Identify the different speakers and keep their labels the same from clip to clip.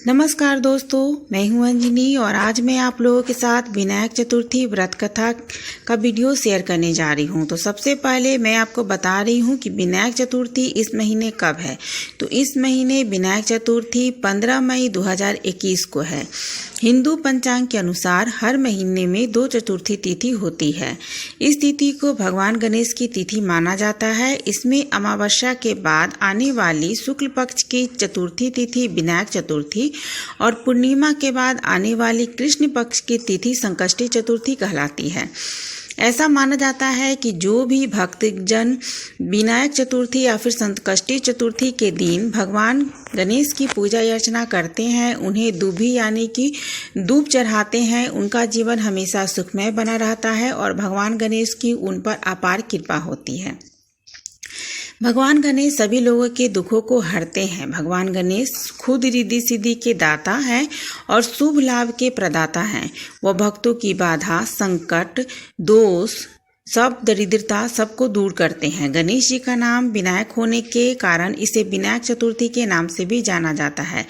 Speaker 1: नमस्कार दोस्तों, मैं हूं अंजनी और आज मैं आप लोगों के साथ विनायक चतुर्थी व्रत कथा का वीडियो शेयर करने जा रही हूं। तो सबसे पहले मैं आपको बता रही हूं कि विनायक चतुर्थी इस महीने कब है। तो इस महीने विनायक चतुर्थी 15 मई 2021 को है। हिंदू पंचांग के अनुसार हर महीने में 2 चतुर्थी तिथि होती है। इस तिथि को भगवान गणेश की तिथि माना जाता है। इसमें अमावस्या के बाद आने वाली शुक्ल पक्ष की चतुर्थी तिथि विनायक चतुर्थी और पूर्णिमा के बाद आने वाली कृष्ण पक्ष की तिथि संकष्टी चतुर्थी कहलाती है। ऐसा माना जाता है कि जो भी भक्तजन विनायक चतुर्थी या फिर संकष्टी चतुर्थी के दिन भगवान गणेश की पूजा अर्चना करते हैं, उन्हें दूभी यानी कि दूब चढ़ाते हैं, उनका जीवन हमेशा सुखमय बना रहता है और भगवान गणेश की उन पर अपार कृपा होती है। भगवान गणेश सभी लोगों के दुखों को हरते हैं। भगवान गणेश खुद रिद्धि सिद्धि के दाता हैं और शुभ लाभ के प्रदाता हैं। वह भक्तों की बाधा, संकट, दोष, सब दरिद्रता सबको दूर करते हैं। गणेश जी का नाम विनायक होने के कारण इसे विनायक चतुर्थी के नाम से भी जाना जाता है।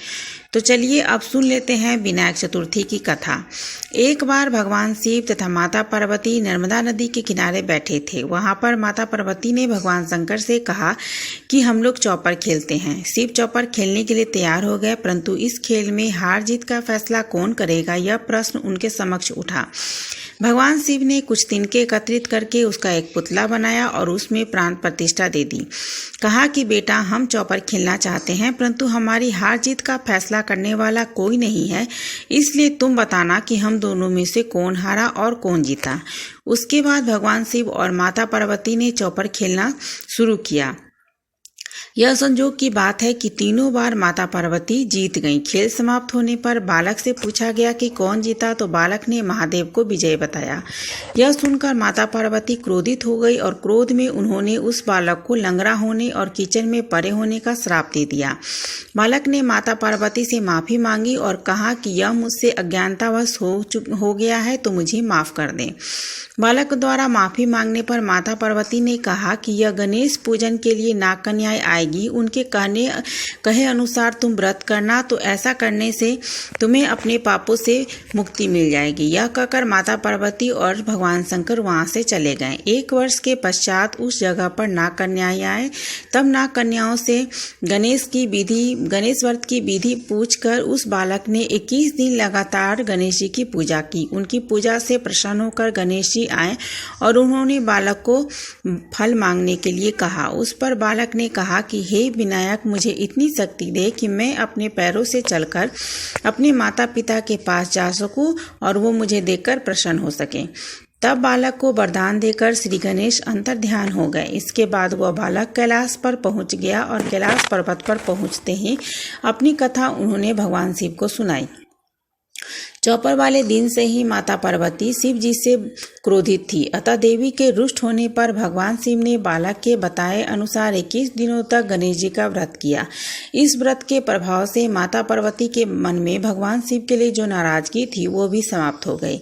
Speaker 1: तो चलिए अब सुन लेते हैं विनायक चतुर्थी की कथा। एक बार भगवान शिव तथा माता पार्वती नर्मदा नदी के किनारे बैठे थे। वहां पर माता पार्वती ने भगवान शंकर से कहा कि हम लोग चौपर खेलते हैं। शिव चौपर खेलने के लिए तैयार हो गए, परंतु इस खेल में हार जीत का फैसला कौन करेगा, यह प्रश्न उनके समक्ष उठा। भगवान शिव ने कुछ तिनके एकत्रित करके उसका एक पुतला बनाया और उसमें प्राण प्रतिष्ठा दे दी। कहा कि बेटा, हम चौपर खेलना चाहते हैं, परंतु हमारी हार जीत का फैसला करने वाला कोई नहीं है, इसलिए तुम बताना कि हम दोनों में से कौन हारा और कौन जीता। उसके बाद भगवान शिव और माता पार्वती ने चौपर खेलना शुरू किया। यह संजोग की बात है कि तीनों बार माता पार्वती जीत गईं। खेल समाप्त होने पर बालक से पूछा गया कि कौन जीता, तो बालक ने महादेव को विजय बताया। यह सुनकर माता पार्वती क्रोधित हो गई और क्रोध में उन्होंने उस बालक को लंगड़ा होने और कीचड़ में पड़े होने का श्राप दे दिया। बालक ने माता पार्वती से माफी मांगी और कहा कि यह मुझसे अज्ञानतावश हो गया है, तो मुझे माफ कर दें। बालक द्वारा माफी मांगने पर माता पार्वती ने कहा कि यह गणेश पूजन के लिए नाग कन्याएं आएगी, उनके कहे अनुसार तुम व्रत करना, तो ऐसा करने से तुम्हें अपने पापों से मुक्ति मिल जाएगी। यह कहकर माता पार्वती और भगवान शंकर वहां से चले गए। 1 वर्ष के पश्चात उस जगह पर नाग कन्याएं आए। तब नाग कन्याओं से गणेश व्रत की विधि पूछकर उस बालक ने 21 दिन लगातार गणेश जी की पूजा की। उनकी पूजा से प्रसन्न होकर गणेश जी आए और उन्होंने बालक को फल मांगने के लिए कहा। उस पर बालक ने कहा कि हे विनायक, मुझे इतनी शक्ति दे कि मैं अपने पैरों से चलकर अपने माता पिता के पास जा सकूं और वो मुझे देखकर प्रसन्न हो सके। तब बालक को वरदान देकर श्री गणेश अंतर ध्यान हो गए। इसके बाद वह बालक कैलाश पर पहुंच गया और कैलाश पर्वत पर पहुंचते ही अपनी कथा उन्होंने भगवान शिव को सुनाई। चौपर वाले दिन से ही माता पार्वती शिव जी से क्रोधित थी, अतः देवी के रुष्ट होने पर भगवान शिव ने बालक के बताए अनुसार 21 दिनों तक गणेश जी का व्रत किया। इस व्रत के प्रभाव से माता पार्वती के मन में भगवान शिव के लिए जो नाराजगी थी वो भी समाप्त हो गई।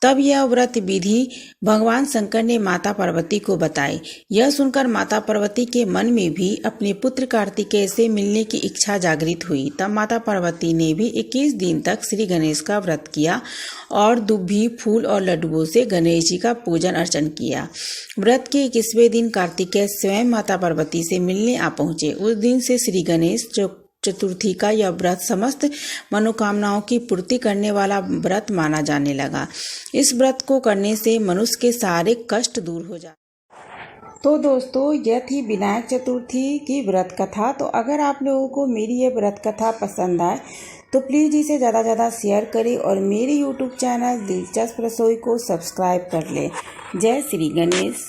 Speaker 1: तब यह व्रत विधि भगवान शंकर ने माता पार्वती को बताई। यह सुनकर माता पार्वती के मन में भी अपने पुत्र कार्तिकेय से मिलने की इच्छा जागृत हुई। तब माता पार्वती ने भी 21 दिन तक श्री गणेश का व्रत किया और दुभी, फूल और लड्डुओं से गणेश जी का पूजन अर्चन किया। व्रत के 21वें दिन कार्तिकेय स्वयं माता पार्वती से मिलने आ पहुंचे। उस दिन से श्री गणेश चतुर्थी का यह व्रत समस्त मनोकामनाओं की पूर्ति करने वाला व्रत माना जाने लगा। इस व्रत को करने से मनुष्य के सारे कष्ट दूर हो जाते। तो दोस्तों, यह थी विनायक चतुर्थी की व्रत कथा। तो अगर आप लोगों को मेरी ये व्रत कथा पसंद आए तो प्लीज़ इसे ज़्यादा से ज़्यादा शेयर करें और मेरे YouTube चैनल दिलचस्प रसोई को सब्सक्राइब कर लें। जय श्री गणेश।